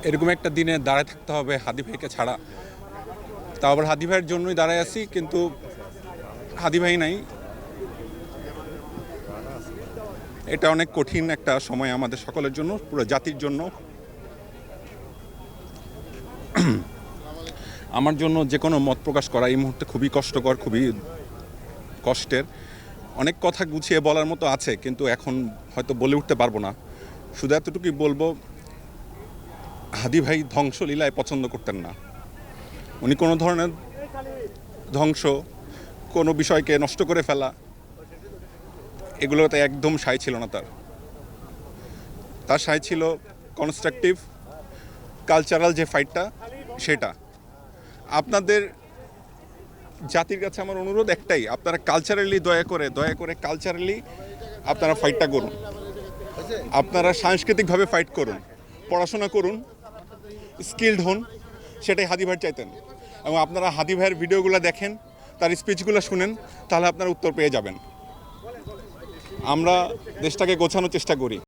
এরকম একটা দিনে দাঁড়ায় থাকতে হবে হাদি ভাইকে ছাড়া। তা আবার হাদি ভাইয়ের জন্যই দাঁড়ায় আছি, কিন্তু হাদি ভাই নাই। এটা অনেক কঠিন একটা সময় আমাদের সকলের জন্য, পুরো জাতির জন্য। আমার জন্য যে কোনো মত প্রকাশ করা এই মুহূর্তে খুবই কষ্টকর, খুবই কষ্টের। অনেক কথা গুছিয়ে বলার মতো আছে, কিন্তু এখন হয়তো বলে উঠতে পারবো না। শুধু এতটুকুই বলবো, হাদি ভাই ধ্বংসলীলায় পছন্দ করতেন না। উনি কোনো ধরনের ধ্বংস, কোনো বিষয়কে নষ্ট করে ফেলা, এগুলোতে একদম সায় ছিল না তার সায় ছিল কনস্ট্রাকটিভ কালচারাল যে ফাইটটা, সেটা। আপনাদের জাতির কাছে আমার অনুরোধ একটাই, আপনারা কালচারালি দয়া করে কালচারালি আপনারা ফাইটটা করুন। আপনারা সাংস্কৃতিকভাবে ফাইট করুন, পড়াশোনা করুন, স্কিলড হন। সেটাই হাদি ভাই চাইতেন। এবং আপনারা হাদি ভাইয়ের ভিডিওগুলো দেখেন, তার স্পিচগুলো শুনেন, তাহলে আপনারা উত্তর পেয়ে যাবেন। আমরা দেশটাকে গোছানোর চেষ্টা করি।